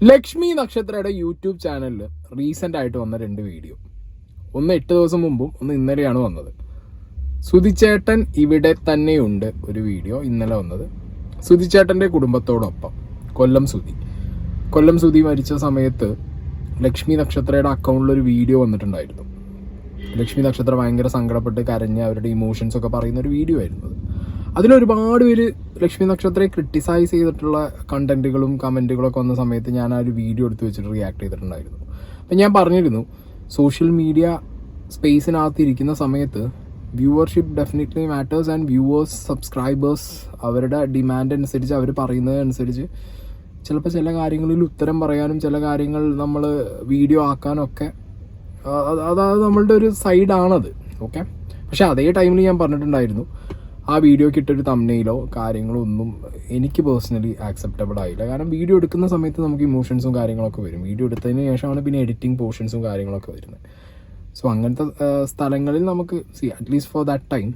Lakshmi നക്ഷത്രയുടെ YouTube ചാനലിൽ recent ആയിട്ട് വന്ന 2 വീഡിയോ. ഒന്ന് 8 ദിവസം മുമ്പും ഒന്ന് ഇന്നലെയാണ് വന്നത്. സുധിച്ചേട്ടൻ ഇവിടെ തന്നെയുണ്ട് ഒരു വീഡിയോ ഇന്നലെ വന്നത്. സുധിച്ചേട്ടൻ്റെ കുടുംബത്തോടൊപ്പം കൊല്ലം സുധി മരിച്ച സമയത്ത് ലക്ഷ്മി നക്ഷത്രയുടെ അക്കൗണ്ടിലൊരു വീഡിയോ വന്നിട്ടുണ്ടായിരുന്നു. ലക്ഷ്മി നക്ഷത്ര ഭയങ്കര സങ്കടപ്പെട്ട് കരഞ്ഞ് അവരുടെ ഇമോഷൻസ് ഒക്കെ പറയുന്ന ഒരു വീഡിയോ ആയിരുന്നു. അതിലൊരുപാട് പേര് ലക്ഷ്മി നക്ഷത്രയെ ക്രിട്ടിസൈസ് ചെയ്തിട്ടുള്ള കണ്ടന്റുകളും കമൻറ്റുകളൊക്കെ വന്ന സമയത്ത് ഞാൻ ആ ഒരു വീഡിയോ എടുത്ത് വെച്ചിട്ട് റിയാക്ട് ചെയ്തിട്ടുണ്ടായിരുന്നു. അപ്പം ഞാൻ പറഞ്ഞിരുന്നു, സോഷ്യൽ മീഡിയ സ്പേസിനകത്ത് ഇരിക്കുന്ന സമയത്ത് viewership definitely matters and viewers subscribers അവരുടെ ഡിമാൻഡ് അനുസരിച്ച് അവർ പറയുന്നതനുസരിച്ച് ചിലപ്പോൾ ചില കാര്യങ്ങളിൽ ഉത്തരം പറയാനും ചില കാര്യങ്ങൾ നമ്മൾ വീഡിയോ ആക്കാനൊക്കെ അതായത് നമ്മളുടെ ഒരു സൈഡാണത്. ഓക്കെ, പക്ഷെ അതേ ടൈമിൽ ഞാൻ പറഞ്ഞിട്ടുണ്ടായിരുന്നു, ആ വീഡിയോക്ക് ഇട്ടൊരു തംബ്നെയിലോ കാര്യങ്ങളോ ഒന്നും എനിക്ക് പേഴ്സണലി ആക്സെപ്റ്റബിൾ ആയില്ല. കാരണം വീഡിയോ എടുക്കുന്ന സമയത്ത് നമുക്ക് ഇമോഷൻസും കാര്യങ്ങളൊക്കെ വരും. വീഡിയോ എടുത്തതിന് ശേഷമാണ് പിന്നെ എഡിറ്റിംഗ് പോർഷൻസും കാര്യങ്ങളൊക്കെ വരുന്നത്. സോ അങ്ങനത്തെ സ്ഥലങ്ങളിൽ നമുക്ക് അറ്റ്ലീസ്റ്റ് ഫോർ ദാറ്റ് ടൈം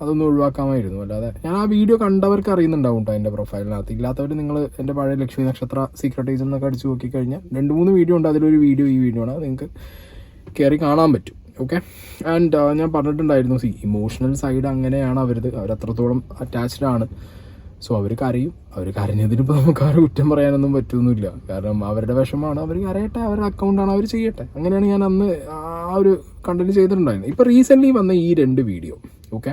അതൊന്നും ഒഴിവാക്കാമായിരുന്നു. അല്ലാതെ ഞാൻ ആ വീഡിയോ കണ്ടവർക്ക് അറിയുന്നുണ്ടാവും കേട്ടോ എൻ്റെ പ്രൊഫൈലിനകത്ത്. ഇല്ലാത്തവർ നിങ്ങൾ എൻ്റെ പഴയ ലക്ഷ്മി നക്ഷത്ര സീക്രട്ട് ഏജന്റ് എന്നൊക്കെ അടിച്ച് നോക്കിക്കഴിഞ്ഞാൽ 2-3 വീഡിയോ ഉണ്ട്. അതിലൊരു വീഡിയോ ഈ വീഡിയോ ആണ്, നിങ്ങൾക്ക് കയറി കാണാൻ പറ്റും. ഓക്കെ, ആൻഡ് ഞാൻ പറഞ്ഞിട്ടുണ്ടായിരുന്നു, ഇമോഷണൽ സൈഡ് അങ്ങനെയാണ് അവരത്രത്തോളം അറ്റാച്ച്ഡ് ആണ്. സോ അവർ കരഞ്ഞതിനിപ്പോൾ നമുക്ക് ആരും കുറ്റം പറയാനൊന്നും പറ്റുന്നില്ല. കാരണം അവരുടെ വിഷമമാണ്, അവർ കരയട്ടെ, അവരുടെ അക്കൗണ്ടാണ്, അവർ ചെയ്യട്ടെ. അങ്ങനെയാണ് ഞാൻ അന്ന് ആ ഒരു കണ്ടന്റ് ചെയ്തിട്ടുണ്ടായിരുന്നത്. ഇപ്പോൾ റീസെൻ്റ്ലി വന്ന ഈ 2 വീഡിയോ, ഓക്കെ,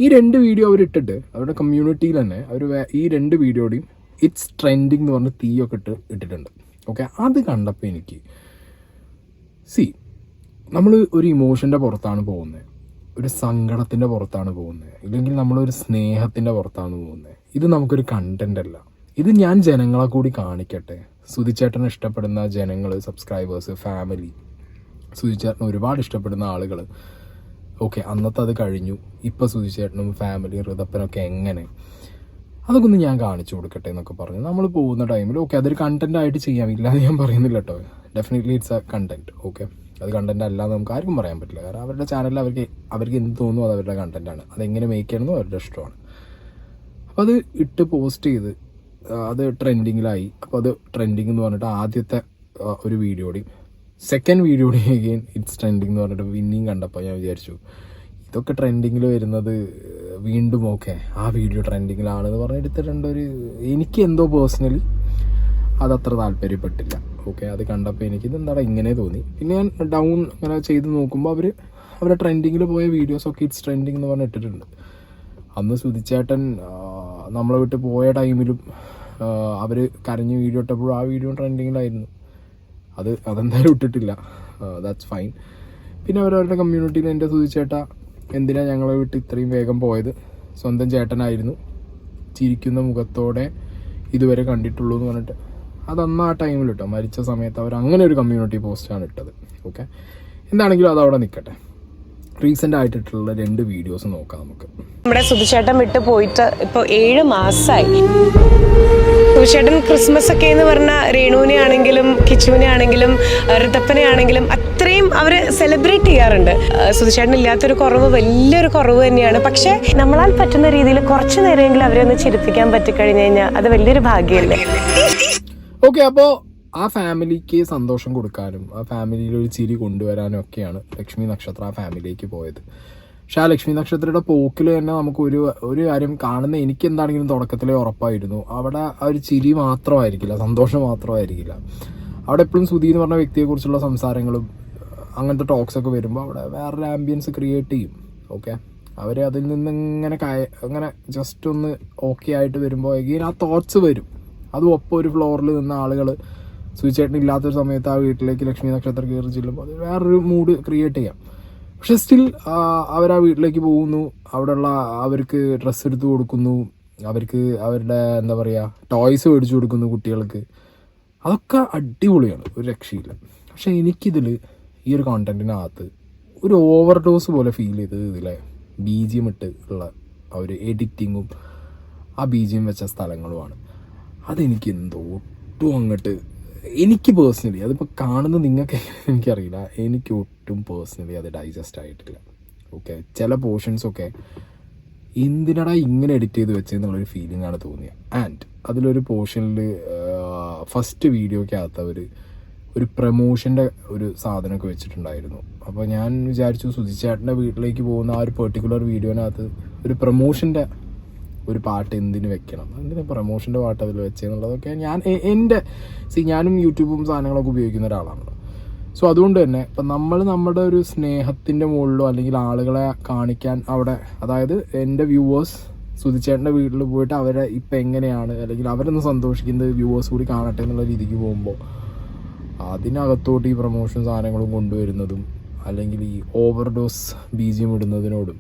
ഈ 2 വീഡിയോ അവരിട്ടിട്ട് അവരുടെ കമ്മ്യൂണിറ്റിയിൽ തന്നെ അവർ ഈ 2 വീഡിയോയുടെയും ഇറ്റ്സ് ട്രെൻഡിങ് എന്ന് പറഞ്ഞ് തീയൊക്കെ ഇട്ടിട്ടുണ്ട്. ഓക്കെ, അത് കണ്ടപ്പോൾ എനിക്ക് നമ്മൾ ഒരു ഇമോഷൻ്റെ പുറത്താണ് പോകുന്നത്, ഒരു സങ്കടത്തിൻ്റെ പുറത്താണ് പോകുന്നത്, ഇല്ലെങ്കിൽ നമ്മളൊരു സ്നേഹത്തിൻ്റെ പുറത്താണ് പോകുന്നത്. ഇത് നമുക്കൊരു കണ്ടന്റ് അല്ല. ഇത് ഞാൻ ജനങ്ങളെ കൂടി കാണിക്കട്ടെ. സുധിച്ചേട്ടനെ ഇഷ്ടപ്പെടുന്ന ജനങ്ങൾ, സബ്സ്ക്രൈബേഴ്സ്, ഫാമിലി, സുധിച്ചേട്ടനെ ഒരുപാട് ഇഷ്ടപ്പെടുന്ന ആളുകൾ, ഓക്കെ, അന്നത്തെ അത് കഴിഞ്ഞു. ഇപ്പോൾ സുധിച്ചേട്ടനും ഫാമിലി ഋതപ്പനൊക്കെ എങ്ങനെ, അതൊക്കെ ഒന്ന് ഞാൻ കാണിച്ചു കൊടുക്കട്ടെ എന്നൊക്കെ പറഞ്ഞു നമ്മൾ പോകുന്ന ടൈമിൽ, ഓക്കെ, അതൊരു കണ്ടന്റ് ആയിട്ട് ചെയ്യാം, ഇല്ലാതെ ഞാൻ പറയുന്നില്ല കേട്ടോ. Definitely it's A content. Okay, അത് കണ്ടന്റ് അല്ലാതെ നമുക്ക് ആർക്കും പറയാൻ പറ്റില്ല. കാരണം അവരുടെ ചാനലിൽ അവർക്ക് എന്ത് തോന്നുന്നു അത് അവരുടെ കണ്ടന്റാണ്. അതെങ്ങനെ മേക്ക് ചെയ്യണമെന്നും അവരുടെ ഇഷ്ടമാണ്. അപ്പോൾ അത് ഇട്ട് പോസ്റ്റ് ചെയ്ത് അത് ട്രെൻഡിങ്ങിലായി. അപ്പോൾ അത് ട്രെൻഡിങ് എന്ന് പറഞ്ഞിട്ട് ആദ്യത്തെ ഒരു വീഡിയോയുടെയും സെക്കൻഡ് വീഡിയോയുടെയും അഗെയിൻ ഇറ്റ്സ് ട്രെൻഡിങ് എന്ന് പറഞ്ഞിട്ട് പിന്നെയും കണ്ടപ്പോൾ ഞാൻ വിചാരിച്ചു, ഇതൊക്കെ ട്രെൻഡിങ്ങിൽ വരുന്നത് വീണ്ടും ഓക്കെ ആ വീഡിയോ ട്രെൻഡിങ്ങിലാണെന്ന് പറഞ്ഞ് എടുത്തിട്ടുണ്ട്. എനിക്ക് എന്തോ പേഴ്സണലി അതത്ര താല്പര്യപ്പെട്ടില്ല. ഓക്കെ, അത് കണ്ടപ്പോൾ എനിക്കിത് എന്താണ് ഇങ്ങനെ തോന്നി. പിന്നെ ഞാൻ ഡൗൺ അങ്ങനെ ചെയ്ത് നോക്കുമ്പോൾ അവരുടെ ട്രെൻഡിങ്ങിൽ പോയ വീഡിയോസൊക്കെ ഇറ്റ്സ് ട്രെൻഡിങ് എന്ന് പറഞ്ഞ് ഇട്ടിട്ടുണ്ട്. അന്ന് സുധിച്ചേട്ടൻ നമ്മളെ വിട്ട് പോയ ടൈമിലും അവർ കരഞ്ഞ് വീഡിയോ ഇട്ടപ്പോഴും ആ വീഡിയോ ട്രെൻഡിങ്ങിലായിരുന്നു. അതെന്തായാലും ഇട്ടിട്ടില്ല, ദാറ്റ്സ് ഫൈൻ. പിന്നെ അവരവരുടെ കമ്മ്യൂണിറ്റിയിൽ എൻ്റെ സുധിച്ചേട്ട എന്തിനാ ഞങ്ങളെ വിട്ട് ഇത്രയും വേഗം പോയത്, സ്വന്തം ചേട്ടനായിരുന്നു, ചിരിക്കുന്ന മുഖത്തോടെ ഇതുവരെ കണ്ടിട്ടുള്ളൂ എന്ന് പറഞ്ഞിട്ട് അതന്ന് ആ ടൈമിൽ ഇട്ടോ, മരിച്ച സമയത്ത് അവർ അങ്ങനെ ഒരു കമ്മ്യൂണിറ്റി പോസ്റ്റാണ് ഇട്ടത്. ഓക്കെ, എന്താണെങ്കിലും അതവിടെ നിൽക്കട്ടെ. റീസെൻ്റ് ആയിട്ടിട്ടുള്ള 2 വീഡിയോസ് നോക്കാം നമുക്ക്. നമ്മുടെ സുധിച്ചേട്ടൻ വിട്ട് പോയിട്ട് ഇപ്പോൾ 7 മാസമായി. സുധിച്ചേട്ടൻ ക്രിസ്മസ് ഒക്കെ എന്ന് പറഞ്ഞാൽ രേണുവിനെ ആണെങ്കിലും കിച്ചുവിനെ ആണെങ്കിലും ഋതപ്പനെ ആണെങ്കിലും അത്രയും അവർ സെലിബ്രേറ്റ് ചെയ്യാറുണ്ട്. സുധിച്ചേട്ടൻ ഇല്ലാത്തൊരു കുറവ് വലിയൊരു കുറവ് തന്നെയാണ്. പക്ഷേ നമ്മളാൽ പറ്റുന്ന രീതിയിൽ കുറച്ച് നേരമെങ്കിലും അവരെ ഒന്ന് ചിരിപ്പിക്കാൻ പറ്റിക്കഴിഞ്ഞു കഴിഞ്ഞാൽ അത് വലിയൊരു ഭാഗ്യമല്ലേ. ഓക്കെ, അപ്പോൾ ആ ഫാമിലിക്ക് സന്തോഷം കൊടുക്കാനും ആ ഫാമിലിയിൽ ഒരു ചിരി കൊണ്ടുവരാനും ഒക്കെയാണ് ലക്ഷ്മി നക്ഷത്ര ആ ഫാമിലിയിലേക്ക് പോയത്. പക്ഷെ ആ ലക്ഷ്മി നക്ഷത്രയുടെ പോക്കിൽ തന്നെ നമുക്ക് ഒരു കാര്യം കാണുന്ന എനിക്ക് എന്താണെങ്കിലും തുടക്കത്തിലേ ഉറപ്പായിരുന്നു, അവിടെ ആ ഒരു ചിരി മാത്രമായിരിക്കില്ല, സന്തോഷം മാത്രമായിരിക്കില്ല. അവിടെ എപ്പോഴും സുധി എന്ന് പറഞ്ഞ വ്യക്തിയെക്കുറിച്ചുള്ള സംസാരങ്ങളും അങ്ങനത്തെ ടോക്സൊക്കെ വരുമ്പോൾ അവിടെ വേറൊരു ആംബിയൻസ് ക്രിയേറ്റ് ചെയ്യും. ഓക്കെ, അവർ അതിൽ നിന്ന് അങ്ങനെ ജസ്റ്റ് ഒന്ന് ഓക്കെ ആയിട്ട് വരുമ്പോൾ എഗെയിൻ ആ തോട്ട്സ് വരും. അതും ഒപ്പം ഒരു ഫ്ലോറിൽ നിന്ന ആളുകൾ സുധിച്ചേട്ടൻ ഇല്ലാത്തൊരു സമയത്ത് ആ വീട്ടിലേക്ക് ലക്ഷ്മി നക്ഷത്രം കയറി ചെല്ലുമ്പോൾ അത് വേറൊരു മൂഡ് ക്രിയേറ്റ് ചെയ്യാം. പക്ഷെ സ്റ്റിൽ അവർ ആ വീട്ടിലേക്ക് പോകുന്നു, അവിടെയുള്ള അവർക്ക് ഡ്രസ്സ് എടുത്ത് കൊടുക്കുന്നു, അവർക്ക് അവരുടെ എന്താ പറയുക ടോയ്സ് മേടിച്ചു കൊടുക്കുന്നു കുട്ടികൾക്ക്. അതൊക്കെ അടിപൊളിയാണ്, ഒരു രക്ഷയില്ല. പക്ഷെ എനിക്കിതിൽ ഈ ഒരു കോണ്ടന്റിനകത്ത് ഒരു ഓവർ ഡോസ് പോലെ ഫീൽ ചെയ്തത് ഇതിലെ BGM ഇട്ട് ഉള്ള ആ ഒരു എഡിറ്റിങ്ങും ആ BGM വെച്ച സ്ഥലങ്ങളുമാണ്. അതെനിക്ക് എന്തോ ഒട്ടും അങ്ങോട്ട്, എനിക്ക് പേഴ്സണലി അതിപ്പോൾ കാണുന്ന നിങ്ങൾക്ക് എനിക്കറിയില്ല, എനിക്ക് ഒട്ടും പേഴ്സണലി അത് ഡൈജസ്റ്റ് ആയിട്ടില്ല. ഓക്കെ, ചില പോർഷൻസൊക്കെ എന്തിനടാ ഇങ്ങനെ എഡിറ്റ് ചെയ്ത് വെച്ചെന്നുള്ളൊരു ഫീലിംഗ് ആണ് തോന്നിയത്. ആൻഡ് അതിലൊരു പോർഷനിൽ ഫസ്റ്റ് വീഡിയോക്കകത്ത് അവർ ഒരു പ്രമോഷൻ്റെ ഒരു സാധനമൊക്കെ വെച്ചിട്ടുണ്ടായിരുന്നു. അപ്പോൾ ഞാൻ വിചാരിച്ചു സുധിച്ചേട്ടൻ്റെ വീട്ടിലേക്ക് പോകുന്ന ആ ഒരു പെർട്ടിക്കുലർ വീഡിയോനകത്ത് ഒരു പ്രമോഷൻ്റെ ഒരു പാട്ട് എന്തിന് വെക്കണം, എന്തിനാ പ്രമോഷൻ്റെ പാട്ട് അതിൽ വെച്ചെന്നുള്ളതൊക്കെ ഞാനും യൂട്യൂബും സാധനങ്ങളൊക്കെ ഉപയോഗിക്കുന്ന ഒരാളാണല്ലോ. സോ അതുകൊണ്ട് തന്നെ ഇപ്പം നമ്മുടെ ഒരു സ്നേഹത്തിൻ്റെ മുകളിലോ അല്ലെങ്കിൽ ആളുകളെ കാണിക്കാൻ അവിടെ, അതായത് എൻ്റെ വ്യൂവേഴ്സ് സുധിച്ചേട്ടൻ്റെ വീട്ടിൽ പോയിട്ട് അവരെ ഇപ്പം എങ്ങനെയാണ് അല്ലെങ്കിൽ അവരൊന്ന് സന്തോഷിക്കുന്നത് വ്യൂവേഴ്സ് കൂടി കാണട്ടെ എന്നുള്ള രീതിക്ക് പോകുമ്പോൾ അതിനകത്തോട്ട് ഈ പ്രൊമോഷൻ സാധനങ്ങളും കൊണ്ടുവരുന്നതും അല്ലെങ്കിൽ ഈ ഓവർഡോസ് BGM ഇടുന്നതിനോടും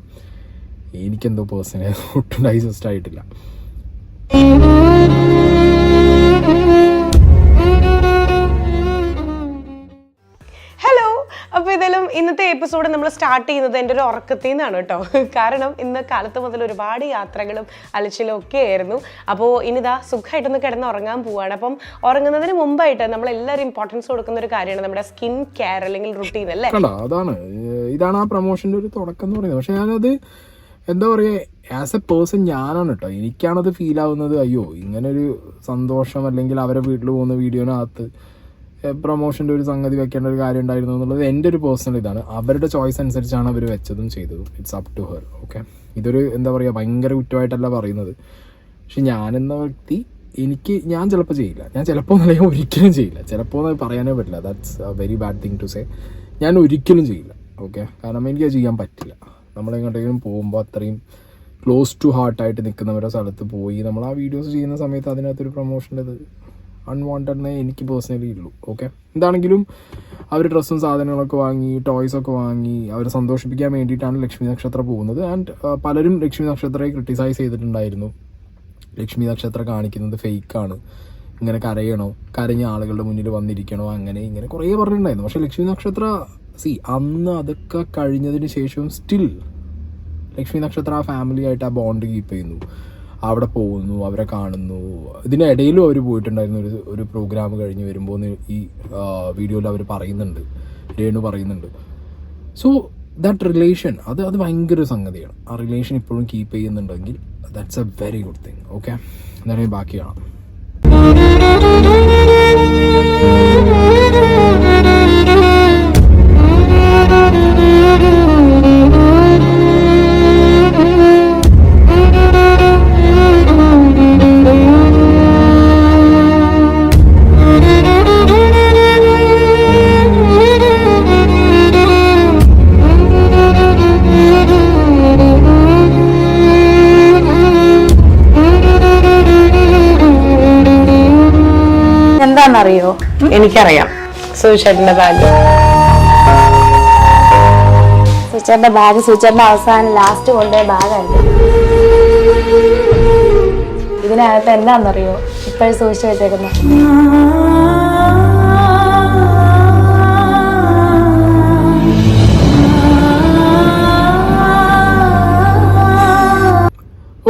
എനിക്കെന്തോ പേഴ്സണലി ഒട്ടും ഡൈജസ്റ്റ് ആയിട്ടില്ല. അപ്പോൾ ഇതെല്ലാം ഇന്നത്തെ എപ്പിസോഡ് നമ്മൾ സ്റ്റാർട്ട് ചെയ്യുന്നത് എൻ്റെ ഒരു ഉറക്കത്തിൽ നിന്നാണ് കേട്ടോ. കാരണം ഇന്ന് കാലത്ത് മുതൽ ഒരുപാട് യാത്രകളും അലച്ചിലും ഒക്കെ ആയിരുന്നു. അപ്പോൾ ഇനിതാ സുഖമായിട്ടൊന്ന് കിടന്ന് ഉറങ്ങാൻ പോവുകയാണ്. അപ്പം ഉറങ്ങുന്നതിന് മുമ്പായിട്ട് നമ്മളെല്ലാവരും ഇമ്പോർട്ടൻസ് കൊടുക്കുന്ന ഒരു കാര്യമാണ് നമ്മുടെ സ്കിൻ കെയർ അല്ലെങ്കിൽ റുട്ടീൻ അല്ലേ. ഇതാണ് ആ പ്രൊമോഷൻ്റെ ഒരു തുടക്കം എന്ന് പറയുന്നത്. പക്ഷെ ഞാനത് എന്താ പറയുക, ആസ് എ പേഴ്സൺ ഞാനാണ് കേട്ടോ, എനിക്കാണത് ഫീൽ ആവുന്നത്. അയ്യോ ഇങ്ങനൊരു സന്തോഷം അല്ലെങ്കിൽ അവരെ വീട്ടിൽ പോകുന്ന വീഡിയോനകത്ത് പ്രൊമോഷൻ്റെ ഒരു സംഗതി വെക്കേണ്ട ഒരു കാര്യം ഉണ്ടായിരുന്നു എന്നുള്ളത് എൻ്റെ ഒരു പേഴ്സണൽ ഇതാണ്. അവരുടെ ചോയ്സ് അനുസരിച്ചാണ് അവർ വെച്ചതും ചെയ്തതും. It's up to her. Okay, ഇതൊരു എന്താ പറയുക ഭയങ്കര കുറ്റമായിട്ടല്ല പറയുന്നത്. പക്ഷെ ഞാനെന്ന വ്യക്തി ഞാൻ ചിലപ്പോൾ ചെയ്യില്ല, ഞാൻ ചിലപ്പോൾ എന്നല്ല ഒരിക്കലും ചെയ്യില്ല. ചിലപ്പോൾ എന്ന് പറയാനേ പറ്റില്ല, that's a very bad thing to say. ഞാൻ ഒരിക്കലും ചെയ്യില്ല. ഓക്കെ, കാരണം എനിക്കത് ചെയ്യാൻ പറ്റില്ല. നമ്മളെങ്ങോട്ടെങ്കിലും പോകുമ്പോൾ അത്രയും ക്ലോസ് ടു ഹാർട്ടായിട്ട് നിൽക്കുന്നവരുടെ സ്ഥലത്ത് പോയി നമ്മൾ ആ വീഡിയോസ് ചെയ്യുന്ന സമയത്ത് അതിനകത്തൊരു പ്രൊമോഷൻ്റെ അൺവാണ്ടഡ്നേ എനിക്ക് പേഴ്സണലി ഉള്ളൂ. ഓക്കെ, എന്താണെങ്കിലും അവർ ഡ്രസ്സും സാധനങ്ങളൊക്കെ വാങ്ങി ടോയ്സൊക്കെ വാങ്ങി അവരെ സന്തോഷിപ്പിക്കാൻ വേണ്ടിയിട്ടാണ് ലക്ഷ്മി നക്ഷത്ര പോകുന്നത്. ആൻഡ് പലരും ലക്ഷ്മി നക്ഷത്രയെ ക്രിട്ടിസൈസ് ചെയ്തിട്ടുണ്ടായിരുന്നു. ലക്ഷ്മി നക്ഷത്ര കാണിക്കുന്നത് ഫേക്കാണ്, ഇങ്ങനെ കരഞ്ഞ ആളുകളുടെ മുന്നിൽ വന്നിരിക്കണോ, അങ്ങനെ ഇങ്ങനെ കുറേ പറഞ്ഞിട്ടുണ്ടായിരുന്നു. പക്ഷേ ലക്ഷ്മി നക്ഷത്ര അന്ന് അതൊക്കെ കഴിഞ്ഞതിന് ശേഷവും സ്റ്റിൽ ലക്ഷ്മി നക്ഷത്ര ആ ഫാമിലി ആയിട്ട് ആ ബോണ്ട് കീപ്പ് ചെയ്യുന്നു. അവിടെ പോകുന്നു, അവരെ കാണുന്നു. ഇതിനിടയിലും അവർ പോയിട്ടുണ്ടായിരുന്നു ഒരു പ്രോഗ്രാം കഴിഞ്ഞ് വരുമ്പോൾ ഈ വീഡിയോയിൽ അവർ പറയുന്നുണ്ട്, രേണു പറയുന്നുണ്ട്. സോ ദാറ്റ് റിലേഷൻ അത് ഭയങ്കര സംഗതിയാണ്. ആ റിലേഷൻ ഇപ്പോഴും കീപ്പ് ചെയ്യുന്നുണ്ടെങ്കിൽ that's a very good thing. Okay, എന്തായാലും ബാക്കി കാണാം. അറിയോ? എനിക്കറിയാം. സുചേട്ടന്റെ ബാഗ് സുചേട്ടന്റെ അവസാനം ലാസ്റ്റ് കൊണ്ടുപോയ ബാഗായിരുന്നു. ഇതിനകത്ത് എന്താണെന്നറിയോ ഇപ്പോഴും സൂക്ഷിച്ചു വെച്ചേക്കുന്നത്?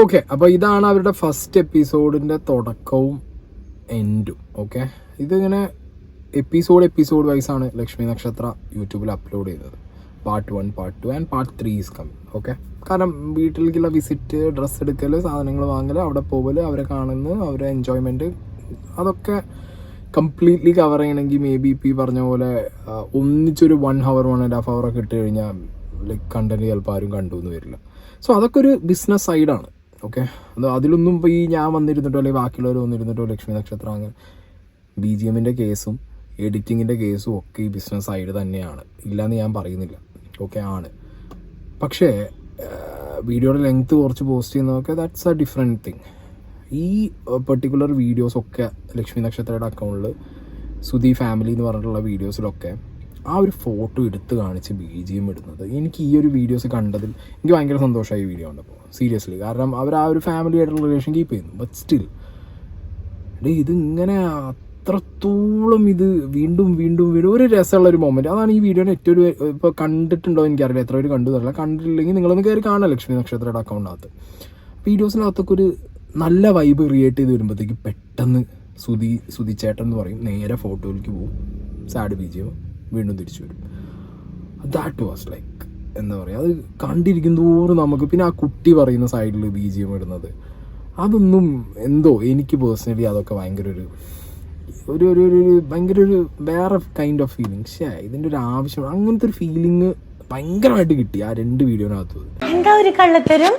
ഓക്കെ, അപ്പോൾ ഇതാണ് അവരുടെ ഫസ്റ്റ് എപ്പിസോഡിൻ്റെ തുടക്കവും എൻഡും. ഓക്കെ, ഇതിങ്ങനെ എപ്പിസോഡ് വൈസാണ് ലക്ഷ്മി നക്ഷത്ര യൂട്യൂബിൽ അപ്ലോഡ് ചെയ്തത്. Part 1, part 2 and part 3 is coming. Okay, കാരണം വീട്ടിലേക്കുള്ള വിസിറ്റ്, ഡ്രസ്സ് എടുക്കൽ, സാധനങ്ങൾ വാങ്ങൽ, അവിടെ പോകൽ, അവരെ കാണുന്നു, അവരെ എൻജോയ്മെൻറ്റ്, അതൊക്കെ കംപ്ലീറ്റ്ലി കവർ ചെയ്യണമെങ്കിൽ മേ ബി ഇപ്പോൾ ഈ പറഞ്ഞ പോലെ ഒന്നിച്ചൊരു 1 hour 1.5 hour ഒക്കെ ഇട്ട് കഴിഞ്ഞാൽ ലൈക്ക് കണ്ടന്റ് ചിലപ്പോൾ ആരും കണ്ടുവെന്ന് വരില്ല. സോ അതൊക്കെ ഒരു ബിസിനസ് സൈഡാണ്. ഓക്കെ, അതിലൊന്നും ഇപ്പോൾ ഈ ഞാൻ വന്നിരുന്നിട്ടോ അല്ലെങ്കിൽ ബാക്കിയുള്ളവർ വന്നിരുന്നിട്ടോ ലക്ഷ്മി നക്ഷത്രം അങ്ങനെ BGMൻ്റെ കേസും എഡിറ്റിങ്ങിൻ്റെ കേസും ഒക്കെ ഈ ബിസിനസ് സൈഡ് തന്നെയാണ്, ഇല്ലയെന്ന് ഞാൻ പറയുന്നില്ല. ഓക്കെ ആണ്, പക്ഷേ വീഡിയോയുടെ ലെങ്ത്ത് കുറച്ച് പോസ്റ്റ് ചെയ്യുന്നതൊക്കെ ദാറ്റ്സ് എ ഡിഫറെൻറ്റ് തിങ്. ഈ പെർട്ടിക്കുലർ വീഡിയോസൊക്കെ ലക്ഷ്മി നക്ഷത്രയുടെ അക്കൗണ്ടിൽ സുധി ഫാമിലി എന്ന് പറഞ്ഞിട്ടുള്ള വീഡിയോസിലൊക്കെ ആ ഒരു ഫോട്ടോ എടുത്ത് കാണിച്ച് BGM ഇടുന്നത്, എനിക്ക് ഈ ഒരു വീഡിയോസ് കണ്ടതിൽ എനിക്ക് ഭയങ്കര സന്തോഷമായി. ഈ വീഡിയോ കണ്ടപ്പോൾ സീരിയസ്ലി, കാരണം അവർ ആ ഒരു ഫാമിലി ആയിട്ടുള്ള റിലേഷൻ കീപ്പ് ചെയ്യുന്നു. ബട്ട് സ്റ്റിൽ ഇതിങ്ങനെ അത്രത്തോളം ഇത് വീണ്ടും ഒരു രസമുള്ളൊരു മൊമെൻറ്റ്. അതാണ് ഈ വീഡിയോയുടെ ഏറ്റവും ഇപ്പോൾ കണ്ടിട്ടുണ്ടോ എനിക്കറിയില്ല, എത്ര പേര് കണ്ടു തരില്ല. കണ്ടിട്ടില്ലെങ്കിൽ നിങ്ങളൊന്ന് കയറി കാണാം ലക്ഷ്മി നക്ഷത്രയുടെ അക്കൗണ്ടിനകത്ത്. വീഡിയോസിനകത്തൊക്കെ ഒരു നല്ല വൈബ് ക്രിയേറ്റ് ചെയ്ത് വരുമ്പോഴത്തേക്ക് പെട്ടെന്ന് സുധിച്ചേട്ടൻ എന്ന് പറയും, നേരെ ഫോട്ടോയിലേക്ക് പോകും, സാഡ് BGM വീണ്ടും തിരിച്ചു വരും. ദാറ്റ് വാസ് ലൈക്ക് എന്താ പറയുക, അത് കണ്ടിരിക്കും തോറും നമുക്ക്. പിന്നെ ആ കുട്ടി പറയുന്ന സൈഡിൽ BGM ഇടുന്നത്, അതൊന്നും എന്തോ എനിക്ക് പേഴ്സണലി അതൊക്കെ ഭയങ്കര ഒരു ഒരു ഒരു ഒരു ഭയങ്കര ഒരു വേറെ കൈൻഡ് ഓഫ് ഫീലിംഗ്. പക്ഷേ ഇതിൻ്റെ ഒരു ആവശ്യം, അങ്ങനത്തെ ഒരു ഫീലിംഗ് ഭയങ്കരമായിട്ട് കിട്ടി ആ 2 വീഡിയോനകത്ത്. എന്താ ഒരു കള്ളത്തരം?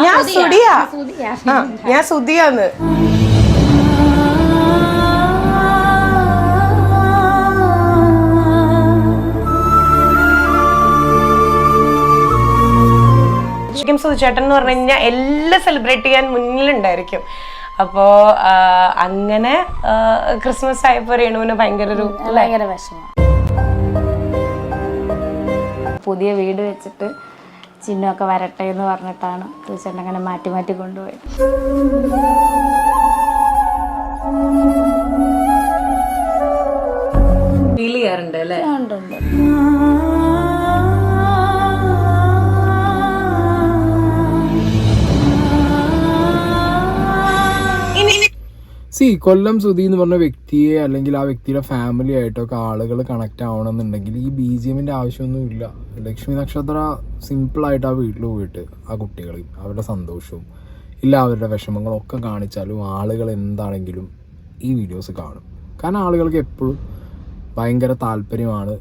ഞാൻ സുധിയാന്ന്. ശരിക്കും സുധിച്ചേട്ടൻ എന്ന് പറഞ്ഞു കഴിഞ്ഞാൽ എല്ലാം സെലിബ്രേറ്റ് ചെയ്യാൻ മുന്നിലുണ്ടായിരിക്കും. അപ്പോൾ അങ്ങനെ ക്രിസ്മസ് ആയപ്പോൾ രേണുവിന് ഭയങ്കര വിഷമം. പുതിയ വീട് വെച്ചിട്ട് ചിഹ്നമൊക്കെ വരട്ടെ എന്ന് പറഞ്ഞിട്ടാണ് തീർച്ചയായിട്ടും അങ്ങനെ മാറ്റി മാറ്റി കൊണ്ടുപോയത്. ഫീൽ ചെയ്യാറുണ്ട് അല്ലേ? ഉണ്ട്. കൊല്ലം സുധി എന്ന് പറഞ്ഞ വ്യക്തിയെ അല്ലെങ്കിൽ ആ വ്യക്തിയുടെ ഫാമിലി ആയിട്ടൊക്കെ ആളുകൾ കണക്ട് ആവണമെന്നുണ്ടെങ്കിൽ ഈ BGMന്റെ ആവശ്യമൊന്നുമില്ല. ലക്ഷ്മി നക്ഷത്ര സിമ്പിളായിട്ട് ആ വീട്ടിൽ പോയിട്ട് ആ കുട്ടികളെയും അവരുടെ സന്തോഷവും ഇല്ല അവരുടെ വിഷമങ്ങളും ഒക്കെ കാണിച്ചാലും ആളുകൾ എന്താണെങ്കിലും ഈ വീഡിയോസ് കാണും. കാരണം ആളുകൾക്ക് എപ്പോഴും ഭയങ്കര താല്പര്യമാണ്.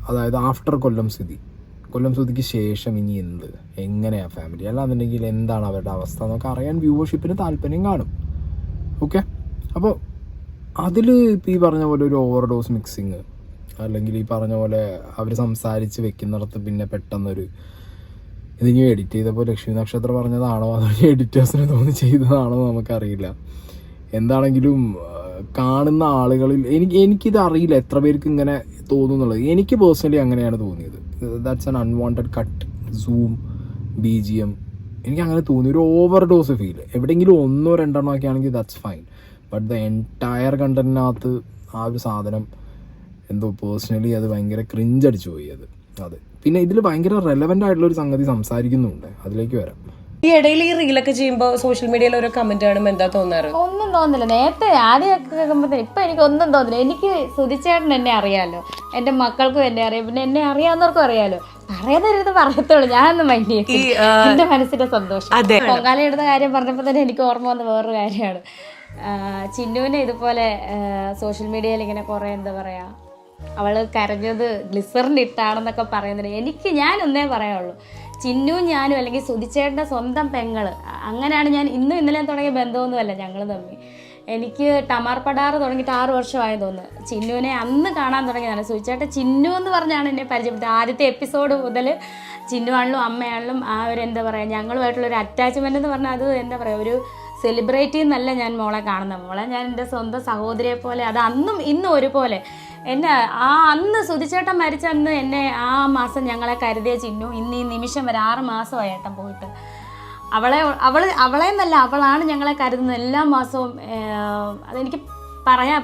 അതായത് ആഫ്റ്റർ കൊല്ലം സുധിക്ക് ശേഷം ഇനി എങ്ങനെയാണ് ഫാമിലി, അല്ലാന്നുണ്ടെങ്കിൽ എന്താണ് അവരുടെ അവസ്ഥ എന്നൊക്കെ അറിയാൻ വ്യൂവർഷിപ്പിന് താല്പര്യം കാണും. ഓക്കെ, അപ്പോൾ അതിൽ ഇപ്പോൾ ഈ പറഞ്ഞ പോലെ ഒരു ഓവർഡോസ് മിക്സിങ്, അല്ലെങ്കിൽ ഈ പറഞ്ഞ പോലെ അവർ സംസാരിച്ച് വെക്കുന്നിടത്ത് പിന്നെ പെട്ടെന്നൊരു ഇതിങ്ങനെ എഡിറ്റ് ചെയ്തപ്പോൾ ലക്ഷ്മി നക്ഷത്ര പറഞ്ഞതാണോ അതോ എഡിറ്റേഴ്സിന് തോന്നി ചെയ്തതാണോ നമുക്കറിയില്ല. എന്താണെങ്കിലും കാണുന്ന ആളുകളിൽ എനിക്കിത് അറിയില്ല എത്ര പേർക്ക് ഇങ്ങനെ തോന്നുന്നുള്ളത്. എനിക്ക് പേഴ്സണലി അങ്ങനെയാണ് തോന്നിയത്. That's an unwanted cut, zoom, BGM, എനിക്ക് അങ്ങനെ തോന്നി. ഒരു ഓവർഡോസ് ഫീൽ. എവിടെയെങ്കിലും 1 or 2 ഒക്കെ ആണെങ്കിൽ that's fine. But the entire കണ്ടന്റിനകത്ത് ആ ഒരു സാധനം എന്തോ പേഴ്സണലി അത് ഭയങ്കര ക്രിഞ്ചടിച്ചു പോയി. അത് പിന്നെ ഇതിൽ ഭയങ്കര റെലവൻ്റ് ആയിട്ടുള്ള ഒരു സംഗതി സംസാരിക്കുന്നുണ്ട്, അതിലേക്ക് വരാം. ഈ ഇടയിൽ ഈ റീലൊക്കെ ചെയ്യുമ്പോൾ സോഷ്യൽ മീഡിയയിൽ ഓരോ കമന്റ് കാണുമ്പോൾ എന്താ തോന്നാറ്? ഒന്നും തോന്നില്ല. നേരത്തെ ആദ്യമൊക്കെ കേൾക്കുമ്പോൾ ഇപ്പം എനിക്ക് ഒന്നും തോന്നില്ല. എനിക്ക് സുധിച്ചേട്ടൻ എന്നെ അറിയാമല്ലോ, എൻ്റെ മക്കൾക്കും എന്നെ അറിയാം, പിന്നെ എന്നെ അറിയാവുന്നവർക്കും അറിയാമല്ലോ. പറയാതെ പറയത്തുള്ളൂ, ഞാനൊന്നും മൈൻഡ് ചെയ്യും. എൻ്റെ മനസ്സിന്റെ സന്തോഷം. പൊങ്കാലയിടുന്ന കാര്യം പറഞ്ഞപ്പോൾ തന്നെ എനിക്ക് ഓർമ്മ വന്ന വേറൊരു കാര്യമാണ്. ചിന്നുവിനെ ഇതുപോലെ സോഷ്യൽ മീഡിയയിൽ ഇങ്ങനെ കുറേ എന്താ പറയുക, അവള് കരഞ്ഞത് ഗ്ലിസറിൻ ഇട്ടാണെന്നൊക്കെ പറയുന്നുണ്ട്. ഞാനൊന്നേ പറയാനുള്ളൂ, ചിന്നുവും ഞാനും അല്ലെങ്കിൽ സുധിച്ചേട്ടൻ്റെ സ്വന്തം പെങ്ങള്, അങ്ങനെയാണ്. ഞാൻ ഇന്നും ഇന്നലെയും തുടങ്ങിയ ബന്ധമൊന്നുമല്ല ഞങ്ങൾ തമ്മിൽ. എനിക്ക് ടമാർ പടാറ് തുടങ്ങിയിട്ട് 6 വർഷമായെന്ന് തോന്നുന്നു. ചിന്നുവിനെ അന്ന് കാണാൻ തുടങ്ങിയതാണ്. സുധിച്ചേട്ടൻ ചിന്നു എന്ന് പറഞ്ഞാണ് എന്നെ പരിചയപ്പെടുന്നത്. ആദ്യത്തെ എപ്പിസോഡ് മുതൽ ചിന്നു ആണെങ്കിലും അമ്മയാണെങ്കിലും ആ ഒരു എന്താ പറയുക, ഞങ്ങളുമായിട്ടുള്ളൊരു അറ്റാച്ച്മെൻ്റ് എന്ന് പറഞ്ഞാൽ അത് എന്താ പറയുക, ഒരു സെലിബ്രേറ്റ് എന്നല്ല ഞാൻ മോളെ കാണുന്നത്. മോളെ ഞാൻ എൻ്റെ സ്വന്തം സഹോദരിയെ പോലെ, അത് അന്നും ഇന്നും ഒരുപോലെ. എന്നെ അന്ന് സുധിച്ചേട്ടൻ മരിച്ച അന്ന് എന്നെ ആ മാസം ഞങ്ങളെ കരുതിയ ചിന്നു ഇന്ന് ഈ നിമിഷം വരെ 6 മാസമായി ഏട്ടൻ പോയിട്ട്. അവളെന്നല്ല, അവളാണ് ഞങ്ങളെ കരുതുന്നത് എല്ലാ മാസവും. അതെനിക്ക്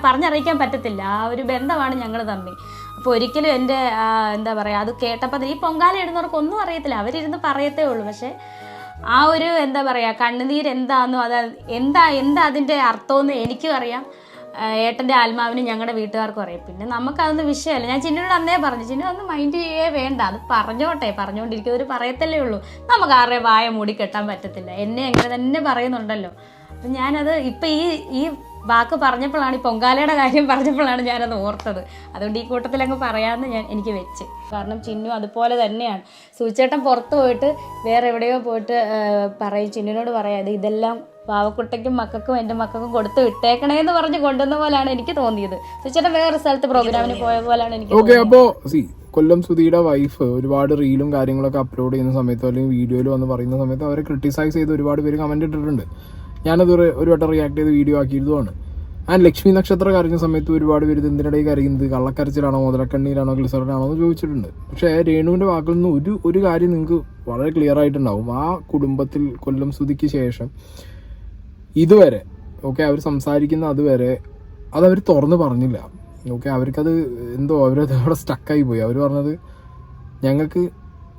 പറഞ്ഞറിയിക്കാൻ പറ്റത്തില്ല. ആ ഒരു ബന്ധമാണ് ഞങ്ങൾ തമ്മിൽ. അപ്പോൾ ഒരിക്കലും എൻ്റെ എന്താ പറയുക, അത് കേട്ടപ്പോൾ ഈ പൊങ്കാല ഇടുന്നവർക്ക് ഒന്നും അറിയത്തില്ല, അവരിരുന്ന് പറയത്തേ ഉള്ളൂ. പക്ഷേ ആ ഒരു എന്താ പറയുക, കണ്ണുനീര് എന്താണെന്നോ എന്താ അതിൻ്റെ അർത്ഥമെന്ന് എനിക്കും അറിയാം, ഏട്ടൻ്റെ ആത്മാവിനും ഞങ്ങളുടെ വീട്ടുകാർക്കും അറിയാം. പിന്നെ നമുക്കതൊന്നും വിഷയമല്ല. ഞാൻ ചിന്നോട് അന്നേ പറഞ്ഞു, ചിന്നു അതൊന്നും മൈൻഡ് ചെയ്യേ വേണ്ട, അത് പറഞ്ഞുകൊണ്ടിരിക്കുന്നവർ പറയത്തല്ലേ ഉള്ളൂ, നമുക്ക് ആരുടെ വായ മൂടി കെട്ടാൻ പറ്റത്തില്ല. എന്നെ എങ്ങനെ തന്നെ പറയുന്നുണ്ടല്ലോ. അപ്പം ഞാനത് ഇപ്പം ഈ വാക്ക് പറഞ്ഞപ്പോഴാണ്, ഈ പൊങ്കാലയുടെ കാര്യം പറഞ്ഞപ്പോഴാണ് ഞാനത് ഓർത്തത്. അതുകൊണ്ട് ഈ കൂട്ടത്തിലങ്ങ് പറയാമെന്ന് എനിക്ക് വെച്ച്. കാരണം ചിന്നു അതുപോലെ തന്നെയാണ്. സുധിച്ചേട്ടൻ പുറത്ത് പോയിട്ട് വേറെ എവിടെയോ പോയിട്ട് പറയും, ചിന്നുവിനോട് പറയാം, ഇതെല്ലാം പാവക്കുട്ടയ്ക്കും മക്കൾക്കും എൻ്റെ മക്കൾക്കും കൊടുത്ത് വിട്ടേക്കണേ എന്ന് പറഞ്ഞ് കൊണ്ടുവന്ന പോലെയാണ് എനിക്ക് തോന്നിയത്. സുധിച്ചേട്ടൻ വേറെ സ്ഥലത്ത് പ്രോഗ്രാമിന് പോയ പോലെയാണ് എനിക്ക് തോന്നിയത്. അപ്പോൾ കൊല്ലം സുധിയുടെ വൈഫ് ഒരുപാട് റീലും കാര്യങ്ങളൊക്കെ അപ്ലോഡ് ചെയ്യുന്ന സമയത്തോ അല്ലെങ്കിൽ വീഡിയോയിൽ വന്ന് പറയുന്ന സമയത്ത് അവരെ ക്രിട്ടിസൈസ് ചെയ്ത് ഒരുപാട് പേര് കമന്റ് ഇട്ടിട്ടുണ്ട്. ഞാനത് ഒരു വട്ടം റിയാക്ട് ചെയ്ത് വീഡിയോ ആക്കിയതുമാണ്. ആൻഡ് ലക്ഷ്മി നക്ഷത്ര കരഞ്ഞ സമയത്ത് ഒരുപാട് പേര് എന്തിനിടയിൽ കരയുന്നത്, കള്ളക്കരച്ചിലാണോ മുതലക്കണ്ണീരാണോ ഗ്ലിസറിനാണോ എന്ന് ചോദിച്ചിട്ടുണ്ട്. പക്ഷേ രേണുവിൻ്റെ വാക്കിൽ നിന്ന് ഒരു കാര്യം നിങ്ങൾക്ക് വളരെ ക്ലിയർ ആയിട്ടുണ്ടാവും. ആ കുടുംബത്തിൽ കൊല്ലം സുധിക്ക് ശേഷം ഇതുവരെ അവർ സംസാരിക്കുന്ന അതുവരെ അതവർ തുറന്ന് പറഞ്ഞില്ല. അവർക്കത് എന്തോ അവരത് അവിടെ സ്റ്റക്കായി പോയി. അവർ പറഞ്ഞത് ഞങ്ങൾക്ക്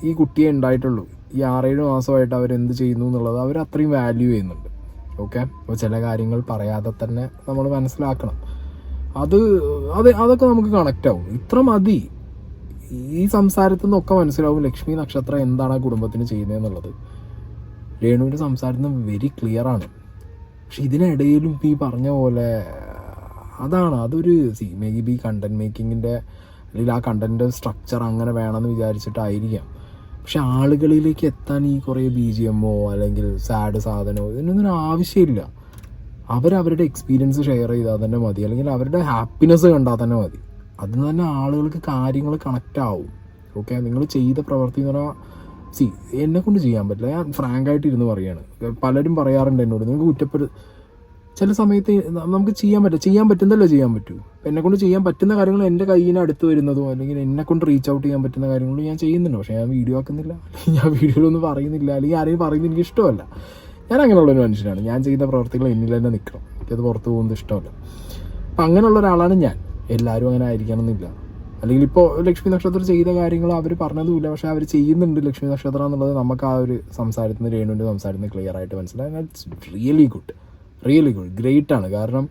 ഈ കുട്ടിയെ ഉണ്ടായിട്ടുള്ളൂ, ഈ 6-7 മാസമായിട്ട് അവരെന്ത് ചെയ്യുന്നു എന്നുള്ളത് അവർ അത്രയും വാല്യൂ ചെയ്യുന്നുണ്ട്. അപ്പോൾ ചില കാര്യങ്ങൾ പറയാതെ തന്നെ നമ്മൾ മനസ്സിലാക്കണം. അതൊക്കെ നമുക്ക് കണക്റ്റ് ആവും. ഇത്ര മതി. ഈ സംസാരത്തിൽ നിന്നൊക്കെ മനസ്സിലാവും ലക്ഷ്മി നക്ഷത്രം എന്താണ് ആ കുടുംബത്തിന് ചെയ്യുന്നത് എന്നുള്ളത്. രേണുവിൻ്റെ സംസാരത്തിൽ നിന്ന് വെരി ക്ലിയർ ആണ്. പക്ഷെ ഇതിനിടയിലും ഇപ്പോൾ ഈ പറഞ്ഞ പോലെ അതൊരു മേ ബി കണ്ടന്റ് മേക്കിങ്ങിൻ്റെ അല്ലെങ്കിൽ ആ കണ്ടന്റ് സ്ട്രക്ചർ അങ്ങനെ വേണമെന്ന് വിചാരിച്ചിട്ടായിരിക്കാം. പക്ഷെ ആളുകളിലേക്ക് എത്താൻ ഈ കുറേ BGMോ അല്ലെങ്കിൽ സാഡ് സാധനമോ ഇതിനൊന്നും ആവശ്യമില്ല. അവരവരുടെ എക്സ്പീരിയൻസ് ഷെയർ ചെയ്താൽ തന്നെ മതി, അല്ലെങ്കിൽ അവരുടെ ഹാപ്പിനെസ് കണ്ടാൽ തന്നെ മതി. അതിന് തന്നെ ആളുകൾക്ക് കാര്യങ്ങൾ കണക്റ്റ് ആവും. ഓക്കെ, നിങ്ങൾ ചെയ്ത പ്രവൃത്തി എന്ന് പറഞ്ഞാൽ എന്നെക്കൊണ്ട് ചെയ്യാൻ പറ്റില്ല, ഞാൻ ഫ്രാങ്കായിട്ട് ഇരുന്ന് പറയുകയാണ്. പലരും പറയാറുണ്ട് എന്നോട്, നിങ്ങൾക്ക് ചില സമയത്ത് നമുക്ക് ചെയ്യാൻ പറ്റുന്നതല്ലേ ചെയ്യാൻ പറ്റൂ. എന്നെക്കൊണ്ട് ചെയ്യാൻ പറ്റുന്ന കാര്യങ്ങൾ എൻ്റെ കയ്യിന് അടുത്ത് വരുന്നതോ അല്ലെങ്കിൽ എന്നെക്കൊണ്ട് റീച്ച് ഔട്ട് ചെയ്യാൻ പറ്റുന്ന കാര്യങ്ങളും ഞാൻ ചെയ്യുന്നുണ്ട്. പക്ഷേ ഞാൻ വീഡിയോ ആക്കുന്നില്ല, ഞാൻ വീഡിയോയിലൊന്നും പറയുന്നില്ല, അല്ലെങ്കിൽ ആരെയും പറയുന്നത് എനിക്ക് ഇഷ്ടമല്ല. ഞാൻ അങ്ങനെയുള്ളൊരു മനുഷ്യനാണ്. ഞാൻ ചെയ്യുന്ന പ്രവർത്തികൾ എന്നിൽ തന്നെ നിൽക്കണം, എനിക്കത് പുറത്ത് പോകുന്നത് ഇഷ്ടമല്ല. അപ്പം അങ്ങനെയുള്ള ഒരാളാണ് ഞാൻ. എല്ലാവരും അങ്ങനെ ആയിരിക്കണമെന്നില്ല. അല്ലെങ്കിൽ ഇപ്പോൾ ലക്ഷ്മി നക്ഷത്രം ചെയ്ത കാര്യങ്ങൾ അവർ പറഞ്ഞതുമില്ല, പക്ഷേ അവർ ചെയ്യുന്നുണ്ട് ലക്ഷ്മി നക്ഷത്രം എന്നുള്ളത് നമുക്ക് ആ ഒരു സംസാരത്തിന് രേണുവിൻ്റെ സംസാരത്തിന് ക്ലിയർ ആയിട്ട് മനസ്സിലായി. ഇറ്റ്സ് റിയലി ഗുഡ്, ഗ്രേറ്റ് ആണ്. കാരണം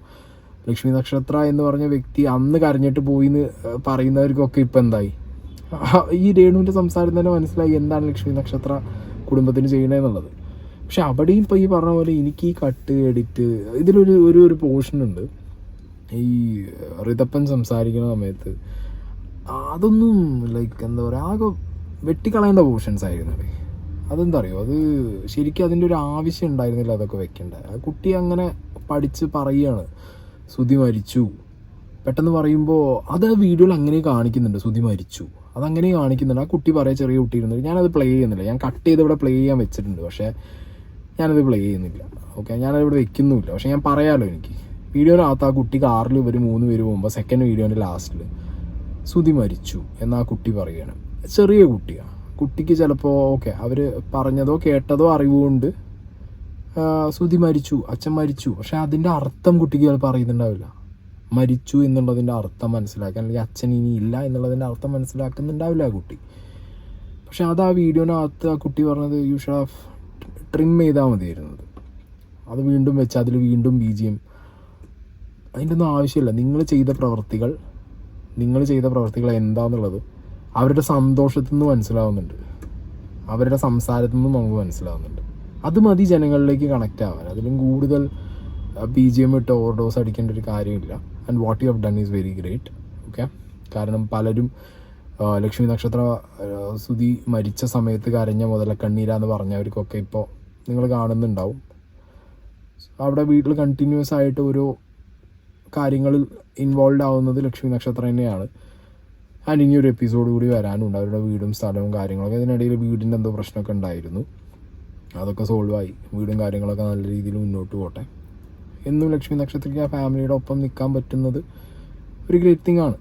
ലക്ഷ്മി നക്ഷത്ര എന്ന് പറഞ്ഞ വ്യക്തി അന്ന് കരഞ്ഞിട്ട് പോയി എന്ന് പറയുന്നവർക്കൊക്കെ ഇപ്പം എന്തായി, ഈ രേണുവിൻ്റെ സംസാരം തന്നെ മനസ്സിലായി എന്താണ് ലക്ഷ്മി നക്ഷത്ര കുടുംബത്തിന് ചെയ്യണമെന്നുള്ളത്. പക്ഷെ അവിടെയും ഇപ്പോൾ ഈ പറഞ്ഞ പോലെ എനിക്ക് ഈ കട്ട് എഡിറ്റ് ഇതിലൊരു പോർഷൻ ഉണ്ട്, ഈ ഋതപ്പൻ സംസാരിക്കുന്ന സമയത്ത് അതൊന്നും ലൈക്ക് എന്താ പറയുക, ആകെ വെട്ടിക്കളയേണ്ട പോർഷൻസ് ആയിരുന്നു. അതെന്താ അറിയോ, അത് ശരിക്കും അതിൻ്റെ ഒരു ആവശ്യം ഉണ്ടായിരുന്നില്ല അതൊക്കെ വെക്കേണ്ടത്. ആ കുട്ടി അങ്ങനെ പഠിച്ച് പറയുകയാണ് സുധി മരിച്ചു പെട്ടെന്ന് പറയുമ്പോൾ അത് വീഡിയോയിൽ അങ്ങനെ കാണിക്കുന്നുണ്ട്, സുധി മരിച്ചു അതങ്ങനെ കാണിക്കുന്നുണ്ട്. ആ കുട്ടി പറയാൻ ചെറിയ കുട്ടി ഇരുന്നത്, ഞാനത് പ്ലേ ചെയ്യുന്നില്ല, ഞാൻ കട്ട് ചെയ്ത് ഇവിടെ പ്ലേ ചെയ്യാൻ വെച്ചിട്ടുണ്ട്, പക്ഷേ ഞാനത് പ്ലേ ചെയ്യുന്നില്ല. ഓക്കെ, ഞാനത് ഇവിടെ വെക്കുന്നുമില്ല, പക്ഷേ ഞാൻ പറയാമല്ലോ. എനിക്ക് വീഡിയോനകത്ത് ആ കുട്ടി കാറിൽ ഇവർ 3 പേര് പോകുമ്പോൾ സെക്കൻഡ് വീഡിയോൻ്റെ ലാസ്റ്റിൽ സുധി മരിച്ചു എന്നാ കുട്ടി പറയുകയാണ്. ചെറിയ കുട്ടിയാണ്, കുട്ടിക്ക് ചിലപ്പോൾ ഓക്കെ അവർ പറഞ്ഞതോ കേട്ടതോ അറിവുകൊണ്ട് സുധി മരിച്ചു, അച്ഛൻ മരിച്ചു, പക്ഷെ അതിൻ്റെ അർത്ഥം കുട്ടിക്ക് ചിലപ്പോൾ അറിയുന്നുണ്ടാവില്ല. മരിച്ചു എന്നുള്ളതിൻ്റെ അർത്ഥം മനസ്സിലാക്കാൻ, അല്ലെങ്കിൽ അച്ഛൻ ഇനി ഇല്ല എന്നുള്ളതിൻ്റെ അർത്ഥം മനസ്സിലാക്കുന്നുണ്ടാവില്ല ആ കുട്ടി. പക്ഷെ അത് ആ വീഡിയോനകത്ത് ആ കുട്ടി പറഞ്ഞത് യു ഷുഡ് ഹാവ് ട്രിം ചെയ്താൽ മതിയായിരുന്നത്. അത് വീണ്ടും വെച്ച് അതിൽ വീണ്ടും BGM, അതിൻ്റെ ഒന്നും ആവശ്യമില്ല. നിങ്ങൾ ചെയ്ത പ്രവർത്തികൾ എന്താണെന്നുള്ളത് അവരുടെ സന്തോഷത്തിൽ നിന്ന് മനസ്സിലാവുന്നുണ്ട്, അവരുടെ സംസാരത്തിൽ നിന്നും നമുക്ക് മനസ്സിലാവുന്നുണ്ട്. അത് മതി ജനങ്ങളിലേക്ക് കണക്റ്റ് ആവാൻ. അതിലും കൂടുതൽ BGM ഇട്ട് ഓവർഡോസ് അടിക്കേണ്ട ഒരു കാര്യമില്ല. And what you have done is very great. Okay, കാരണം പലരും ലക്ഷ്മി നക്ഷത്ര സുധി മരിച്ച സമയത്ത് കരഞ്ഞ മുതലക്കണ്ണീരാന്ന് പറഞ്ഞവർക്കൊക്കെ ഇപ്പോൾ നിങ്ങൾ കാണുന്നുണ്ടാവും. അവിടെ വീട്ടിൽ കണ്ടിന്യൂസ് ആയിട്ട് ഓരോ കാര്യങ്ങളിൽ ഇൻവോൾവ് ആവുന്നത് ലക്ഷ്മി നക്ഷത്രം തന്നെയാണ്. ആൻഡ് ഇനിയൊരു എപ്പിസോഡ് കൂടി വരാനുണ്ട്, അവരുടെ വീടും സ്ഥലവും കാര്യങ്ങളൊക്കെ. ഇതിനിടയിൽ വീടിൻ്റെ എന്തോ പ്രശ്നമൊക്കെ ഉണ്ടായിരുന്നു, അതൊക്കെ സോൾവ് ആയി, വീടും കാര്യങ്ങളൊക്കെ നല്ല രീതിയിൽ മുന്നോട്ട് പോട്ടെ. എന്നും ലക്ഷ്മി നക്ഷത്രയ്ക്ക് ആ ഫാമിലിയുടെ ഒപ്പം നിൽക്കാൻ പറ്റുന്നത് ഒരു ഗ്രേറ്റ് തിങ് ആണ്.